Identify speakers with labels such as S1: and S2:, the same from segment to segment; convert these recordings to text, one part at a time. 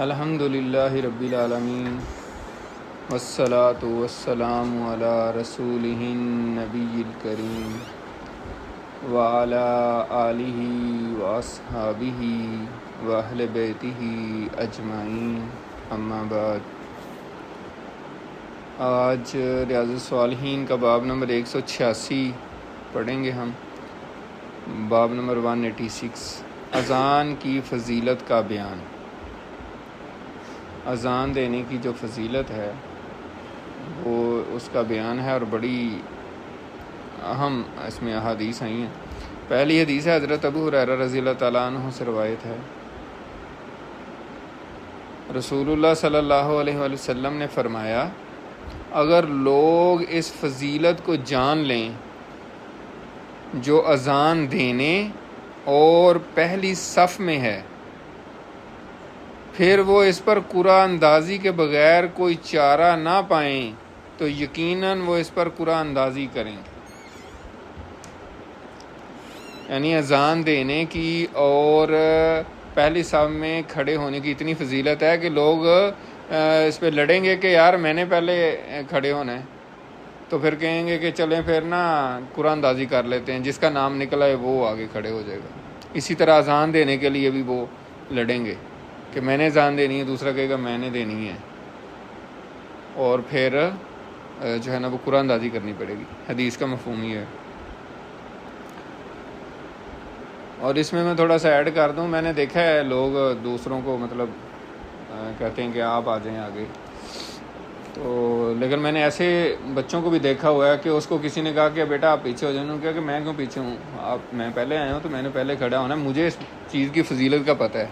S1: الحمدللہ رب العالمین والصلاة والسلام علی رسولہ النبی الکریم وعلی آلہ واصحابہ واہل بیتہ اجمعین، اما بعد۔ آج ریاض الصالحین کا باب نمبر 186 پڑھیں گے ہم۔ باب نمبر 186، اذان کی فضیلت کا بیان۔ اذان دینے کی جو فضیلت ہے وہ اس کا بیان ہے، اور بڑی اہم اس میں احادیث آئی ہیں۔ پہلی حدیث ہے حضرت ابو ہریرہ رضی اللہ تعالیٰ عنہ سے روایت ہے، رسول اللہ صلی اللہ علیہ وآلہ وسلم نے فرمایا، اگر لوگ اس فضیلت کو جان لیں جو اذان دینے اور پہلی صف میں ہے، پھر وہ اس پر قرآن اندازی کے بغیر کوئی چارہ نہ پائیں تو یقیناً وہ اس پر قرآن اندازی کریں۔ یعنی اذان دینے کی اور پہلی صف میں کھڑے ہونے کی اتنی فضیلت ہے کہ لوگ اس پہ لڑیں گے کہ یار میں نے پہلے کھڑے ہونا ہے، تو پھر کہیں گے کہ چلیں پھر نا قرآن اندازی کر لیتے ہیں، جس کا نام نکلا ہے وہ آگے کھڑے ہو جائے گا۔ اسی طرح اذان دینے کے لیے بھی وہ لڑیں گے کہ میں نے اذان دینی ہے، دوسرا کہے گا میں نے دینی ہے، اور پھر جو ہے نا وہ قرآن اندازی کرنی پڑے گی۔ حدیث کا مفہوم یہ ہے۔ اور اس میں تھوڑا سا ایڈ کر دوں، میں نے دیکھا ہے لوگ دوسروں کو مطلب کہتے ہیں کہ آپ آ جائیں آگے، تو لیکن میں نے ایسے بچوں کو بھی دیکھا ہوا ہے کہ اس کو کسی نے کہا کہ بیٹا آپ پیچھے ہو جائیں، انہوں نے کہا کہ میں کیوں پیچھے ہوں، میں پہلے آیا ہوں تو میں نے پہلے کھڑا ہونا ہے، مجھے اس چیز کی فضیلت کا پتہ ہے۔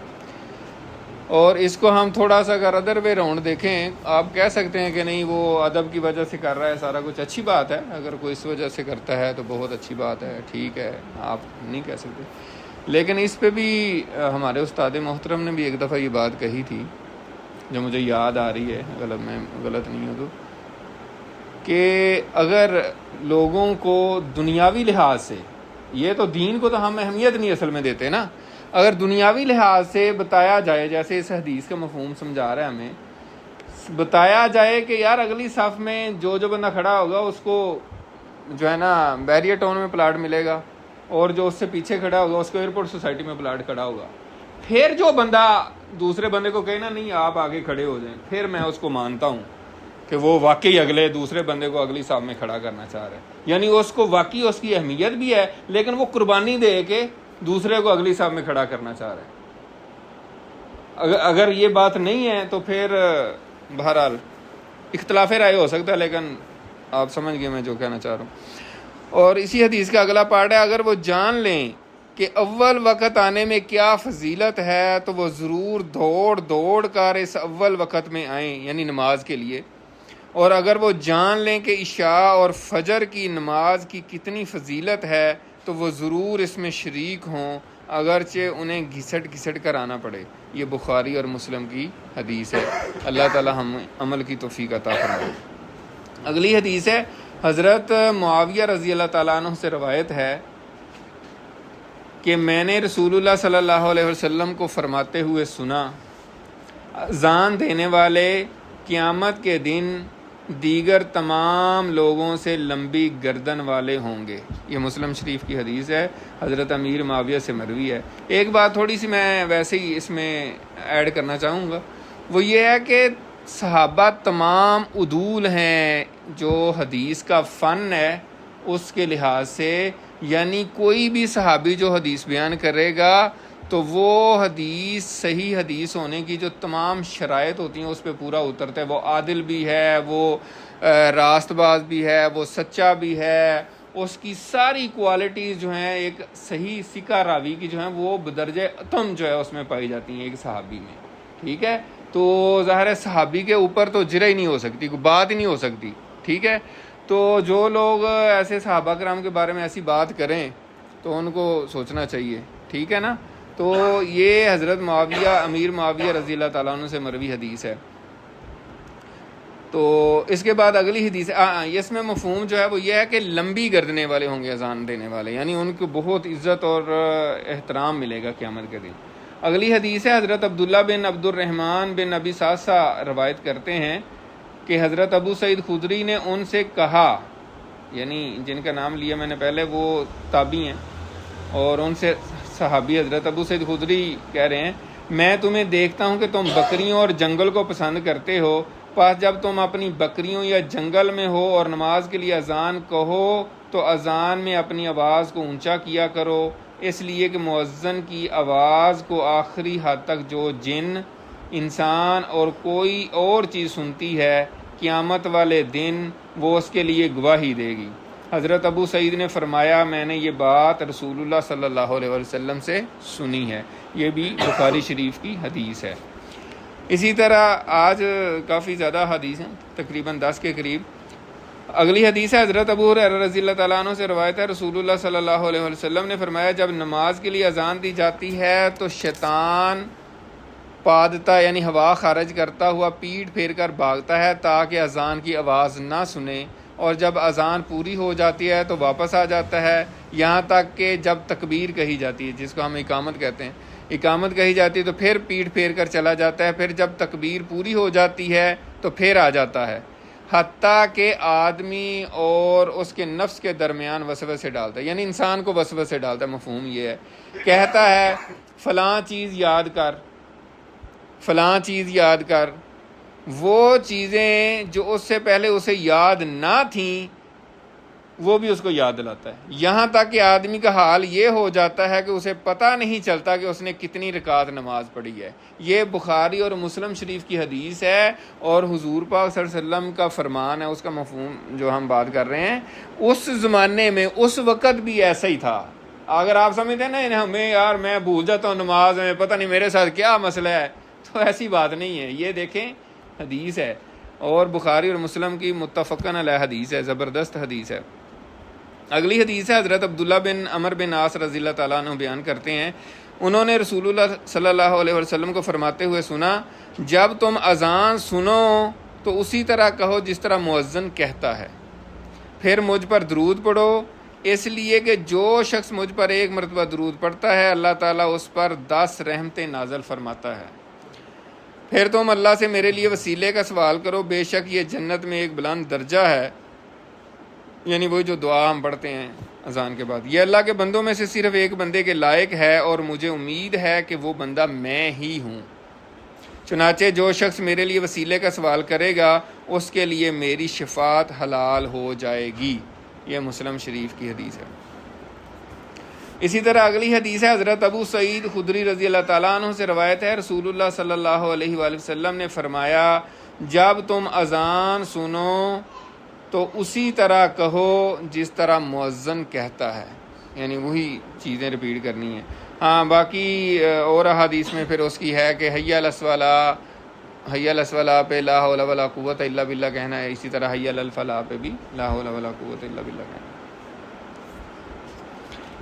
S1: اور اس کو ہم تھوڑا سا اگر ادر وے راؤنڈ دیکھیں، آپ کہہ سکتے ہیں کہ نہیں وہ ادب کی وجہ سے کر رہا ہے سارا کچھ، اچھی بات ہے، اگر کوئی اس وجہ سے کرتا ہے تو بہت اچھی بات ہے، ٹھیک ہے، آپ نہیں کہہ سکتے۔ لیکن اس پہ بھی ہمارے استاد محترم نے بھی ایک دفعہ یہ بات کہی تھی جو مجھے یاد آ رہی ہے، اگر میں غلط نہیں ہوں تو، کہ اگر لوگوں کو دنیاوی لحاظ سے، یہ تو دین کو تو ہم اہمیت نہیں اصل میں دیتے نا، اگر دنیاوی لحاظ سے بتایا جائے، جیسے اس حدیث کا مفہوم سمجھا رہا ہے ہمیں، بتایا جائے کہ یار اگلی صف میں جو بندہ کھڑا ہوگا اس کو جو ہے نا بیریئر ٹاؤن میں پلاٹ ملے گا، اور جو اس سے پیچھے کھڑا ہوگا اس کو ایئرپورٹ سوسائٹی میں پلاٹ کھڑا ہوگا۔ پھر جو بندہ دوسرے بندے کو کہے نا نہیں آپ آگے کھڑے ہو جائیں، پھر میں اس کو مانتا ہوں کہ وہ واقعی اگلے دوسرے بندے کو اگلی صف میں کھڑا کرنا چاہ رہا ہے، یعنی اس کو واقعی اس کی اہمیت بھی ہے، لیکن وہ قربانی دے کے دوسرے کو اگلی صف میں کھڑا کرنا چاہ رہا ہے۔ اگر یہ بات نہیں ہے تو پھر بہرحال اختلاف رائے ہو سکتا ہے، لیکن آپ سمجھ گئے میں جو کہنا چاہ رہا ہوں۔ اور اسی حدیث کا اگلا پارٹ ہے، اگر وہ جان لیں کہ اول وقت آنے میں کیا فضیلت ہے تو وہ ضرور دوڑ کر اس اول وقت میں آئیں، یعنی نماز کے لیے۔ اور اگر وہ جان لیں کہ عشاء اور فجر کی نماز کی کتنی فضیلت ہے تو وہ ضرور اس میں شریک ہوں، اگرچہ انہیں گھسٹ کر آنا پڑے۔ یہ بخاری اور مسلم کی حدیث ہے۔ اللہ تعالی ہم عمل کی توفیق عطا فرمائے۔ اگلی حدیث ہے حضرت معاویہ رضی اللہ تعالیٰ عنہ سے روایت ہے کہ میں نے رسول اللہ صلی اللہ علیہ وسلم کو فرماتے ہوئے سنا، اذان دینے والے قیامت کے دن دیگر تمام لوگوں سے لمبی گردن والے ہوں گے۔ یہ مسلم شریف کی حدیث ہے، حضرت امیر معاویہ سے مروی ہے۔ ایک بات تھوڑی سی میں ویسے ہی اس میں ایڈ کرنا چاہوں گا، وہ یہ ہے کہ صحابہ تمام عدول ہیں، جو حدیث کا فن ہے اس کے لحاظ سے، یعنی کوئی بھی صحابی جو حدیث بیان کرے گا تو وہ حدیث صحیح حدیث ہونے کی جو تمام شرائط ہوتی ہیں اس پہ پورا اترتا ہے۔ وہ عادل بھی ہے، وہ راست باز بھی ہے، وہ سچا بھی ہے، اس کی ساری کوالٹیز جو ہیں ایک صحیح ثقہ راوی کی جو ہیں وہ بدرجہ اتم جو ہے اس میں پائی جاتی ہیں ایک صحابی میں، ٹھیک ہے۔ تو ظاہر ہے صحابی کے اوپر تو جرح ہی نہیں ہو سکتی، کوئی بات ہی نہیں ہو سکتی، ٹھیک ہے۔ تو جو لوگ ایسے صحابہ کرام کے بارے میں ایسی بات کریں تو ان کو سوچنا چاہیے، ٹھیک ہے نا۔ تو یہ حضرت معاویہ امیر معاویہ رضی اللہ تعالیٰ عنہ سے مروی حدیث ہے۔ تو اس کے بعد اگلی حدیث اس میں مفہوم جو ہے وہ یہ ہے کہ لمبی گردنے والے ہوں گے اذان دینے والے، یعنی ان کو بہت عزت اور احترام ملے گا قیامت کے دن۔ اگلی حدیث ہے، حضرت عبداللہ بن عبد الرحمن بن ابی ساسا روایت کرتے ہیں کہ حضرت ابو سعید خدری نے ان سے کہا، یعنی جن کا نام لیا میں نے پہلے وہ تابعی ہیں، اور ان سے صحابی حضرت ابو سعید خدری کہہ رہے ہیں، میں تمہیں دیکھتا ہوں کہ تم بکریوں اور جنگل کو پسند کرتے ہو، پس جب تم اپنی بکریوں یا جنگل میں ہو اور نماز کے لیے اذان کہو تو اذان میں اپنی آواز کو اونچا کیا کرو، اس لیے کہ مؤذن کی آواز کو آخری حد تک جو جن، انسان اور کوئی اور چیز سنتی ہے، قیامت والے دن وہ اس کے لیے گواہی دے گی۔ حضرت ابو سعید نے فرمایا، میں نے یہ بات رسول اللہ صلی اللہ علیہ وسلم سے سنی ہے۔ یہ بھی بخاری شریف کی حدیث ہے۔ اسی طرح آج کافی زیادہ حدیث ہیں، تقریباً 10 کے قریب۔ اگلی حدیث ہے، حضرت ابو ہریرہ رضی اللہ تعالیٰ عنہ سے روایت ہے، رسول اللہ صلی اللہ علیہ وسلم نے فرمایا، جب نماز کے لیے اذان دی جاتی ہے تو شیطان پادتا یعنی ہوا خارج کرتا ہوا پیٹ پھیر کر بھاگتا ہے تاکہ اذان کی آواز نہ سنے، اور جب اذان پوری ہو جاتی ہے تو واپس آ جاتا ہے، یہاں تک کہ جب تکبیر کہی جاتی ہے، جس کو ہم اقامت کہتے ہیں، اقامت کہی جاتی ہے تو پھر پیٹ پھیر کر چلا جاتا ہے، پھر جب تکبیر پوری ہو جاتی ہے تو پھر آ جاتا ہے، حتیٰ کہ آدمی اور اس کے نفس کے درمیان وسوسے ڈالتا ہے، یعنی انسان کو وسوسے ڈالتا ہے۔ مفہوم یہ ہے، کہتا ہے فلاں چیز یاد کر، فلاں چیز یاد کر، وہ چیزیں جو اس سے پہلے اسے یاد نہ تھیں وہ بھی اس کو یاد دلاتا ہے، یہاں تک کہ آدمی کا حال یہ ہو جاتا ہے کہ اسے پتہ نہیں چلتا کہ اس نے کتنی رکعت نماز پڑھی ہے۔ یہ بخاری اور مسلم شریف کی حدیث ہے، اور حضور پاک صلی اللہ علیہ وسلم کا فرمان ہے، اس کا مفہوم جو ہم بات کر رہے ہیں، اس زمانے میں اس وقت بھی ایسا ہی تھا۔ اگر آپ سمجھتے ہیں نا ہمیں یار میں بھول جاتا ہوں نماز میں، پتہ نہیں میرے ساتھ کیا مسئلہ ہے، تو ایسی بات نہیں ہے۔ یہ دیکھیں حدیث ہے، اور بخاری اور مسلم کی متفقن علیہ حدیث ہے، زبردست حدیث ہے۔ اگلی حدیث ہے، حضرت عبداللہ بن عمر بن عاص رضی اللہ تعالیٰ عنہ بیان کرتے ہیں، انہوں نے رسول اللہ صلی اللہ علیہ وسلم کو فرماتے ہوئے سنا، جب تم اذان سنو تو اسی طرح کہو جس طرح مؤذن کہتا ہے، پھر مجھ پر درود پڑھو، اس لیے کہ جو شخص مجھ پر 1 مرتبہ درود پڑھتا ہے اللہ تعالیٰ اس پر 10 رحمتیں نازل فرماتا ہے۔ پھر تم اللہ سے میرے لیے وسیلے کا سوال کرو، بے شک یہ جنت میں ایک بلند درجہ ہے، یعنی وہی جو دعا ہم پڑھتے ہیں اذان کے بعد، یہ اللہ کے بندوں میں سے صرف ایک بندے کے لائق ہے، اور مجھے امید ہے کہ وہ بندہ میں ہی ہوں، چنانچہ جو شخص میرے لیے وسیلے کا سوال کرے گا اس کے لیے میری شفاعت حلال ہو جائے گی۔ یہ مسلم شریف کی حدیث ہے۔ اسی طرح اگلی حدیث ہے، حضرت ابو سعید خدری رضی اللہ تعالیٰ عنہ سے روایت ہے، رسول اللہ صلی اللہ علیہ وآلہ وسلم نے فرمایا، جب تم اذان سنو تو اسی طرح کہو جس طرح مؤذن کہتا ہے، یعنی وہی چیزیں ریپیٹ کرنی ہیں۔ ہاں باقی اور احادیث میں پھر اس کی ہے کہ حی علی الصلاۃ، حی علی الصلاۃ پہ لا حول ولا قوت الا باللہ کہنا ہے، اسی طرح حی علی الفلاح پہ بھی لا حول ولا قوت الا باللہ کہنا ہے۔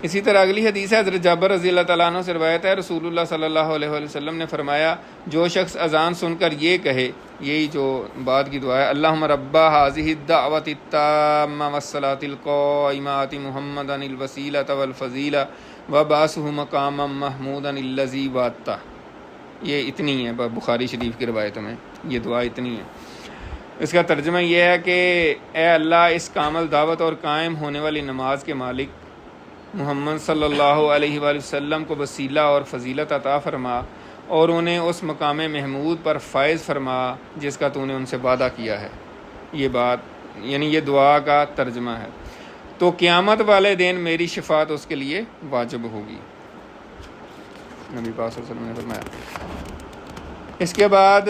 S1: اسی طرح اگلی حدیث ہے، حضرت جابر رضی اللہ تعالیٰ عنہ سے روایت ہے، رسول اللہ صلی اللہ علیہ وآلہ وسلم نے فرمایا، جو شخص اذان سن کر یہ کہے، یہی جو بعد کی دعا ہے، اللہم رب ہذہ الدعوۃ التامہ والصلاۃ القائمہ آت محمدا الوسیلۃ والفضیلہ وبعثہ مقاما محمودا الذی وعدتہ، یہ اتنی ہے بخاری شریف کی روایت میں، یہ دعا اتنی ہے۔ اس کا ترجمہ یہ ہے کہ اے اللہ، اس کامل دعوت اور قائم ہونے والی نماز کے مالک محمد صلی اللہ علیہ وآلہ وسلم کو وسیلہ اور فضیلت عطا فرما، اور انہیں اس مقام محمود پر فائز فرما جس کا تو نے ان سے وعدہ کیا ہے۔ یہ بات یعنی یہ دعا کا ترجمہ ہے، تو قیامت والے دن میری شفاعت اس کے لیے واجب ہوگی، نبی پاک صلی اللہ علیہ وسلم نے فرمایا۔ اس کے بعد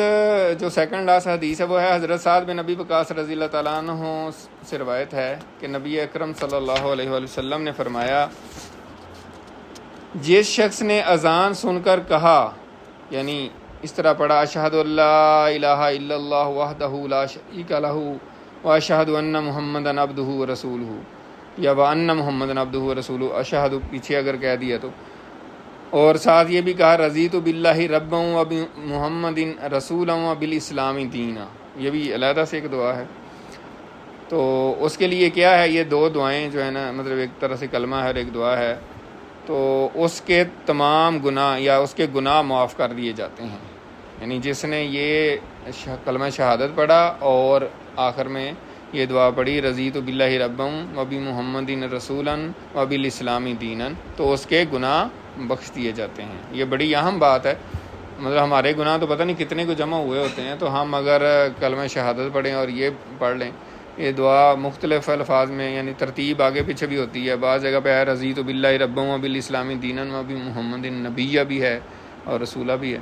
S1: جو سیکنڈ لاسٹ حدیث ہے وہ ہے، حضرت سعد بن ابی وقاص رضی اللہ تعالیٰ عنہ سے روایت ہے کہ نبی اکرم صلی اللہ علیہ وآلہ وسلم نے فرمایا، جس شخص نے اذان سن کر کہا، یعنی اس طرح پڑھا، اشہد ان لا الہ الا اللہ وحدہ لا شریک لہ واشہد ان محمدا عبدہ ورسولہ، یا وان محمدا عبدہ ورسولہ، اشہد پیچھے اگر کہہ دیا تو، اور ساتھ یہ بھی کہا، رضیت باللہ ربا وبمحمد رسولا وبالاسلام دینا، یہ بھی علیحدہ سے ایک دعا ہے۔ تو اس کے لیے کیا ہے، یہ 2 دعائیں جو ہے نا، مطلب ایک طرح سے کلمہ ہے اور ایک دعا ہے، تو اس کے تمام گناہ یا اس کے گناہ معاف کر دیے جاتے ہیں. یعنی جس نے یہ کلمہ شہادت پڑھا اور آخر میں یہ دعا پڑھی رضیت باللہ ربًا وبمحمد رسولا وبالاسلام دینا، تو اس کے گناہ بخش دیے جاتے ہیں. یہ بڑی اہم بات ہے. مطلب ہمارے گناہ تو پتہ نہیں کتنے کو جمع ہوئے ہوتے ہیں، تو ہم اگر کلمہ شہادت پڑھیں اور یہ پڑھ لیں، یہ دعا مختلف الفاظ میں، یعنی ترتیب آگے پیچھے بھی ہوتی ہے. بعض جگہ پہ ہے رضیت باللہ ربًا وبالاسلام دینا وبمحمد نبیہ بھی ہے اور رسولہ بھی ہے،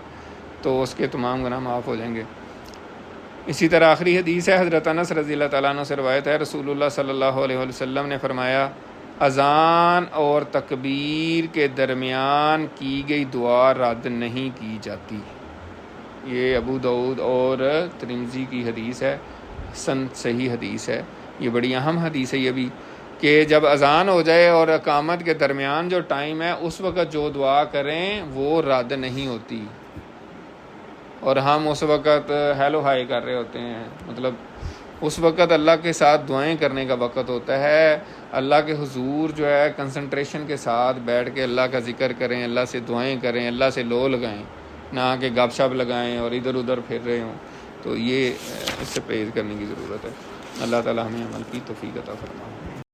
S1: تو اس کے تمام گناہ معاف ہو جائیں گے. اسی طرح آخری حدیث ہے، حضرت انس رضی اللہ تعالیٰ عنہ سے روایت ہے، رسول اللہ صلی اللہ علیہ وسلم نے فرمایا اذان اور تکبیر کے درمیان کی گئی دعا رد نہیں کی جاتی. یہ ابو داؤد اور ترمذی کی حدیث ہے، حسن صحیح حدیث ہے. یہ بڑی اہم حدیث ہے یہ بھی، کہ جب اذان ہو جائے اور اقامت کے درمیان جو ٹائم ہے اس وقت جو دعا کریں وہ رد نہیں ہوتی. اور ہم اس وقت ہیلو ہائی کر رہے ہوتے ہیں، مطلب اس وقت اللہ کے ساتھ دعائیں کرنے کا وقت ہوتا ہے. اللہ کے حضور جو ہے کنسنٹریشن کے ساتھ بیٹھ کے اللہ کا ذکر کریں، اللہ سے دعائیں کریں، اللہ سے لو لگائیں، نہ کہ گپ شپ لگائیں اور ادھر ادھر پھر رہے ہوں. تو یہ اس سے پرہیز کرنے کی ضرورت ہے. اللہ تعالی ہمیں عمل کی توفیق عطا فرمائے.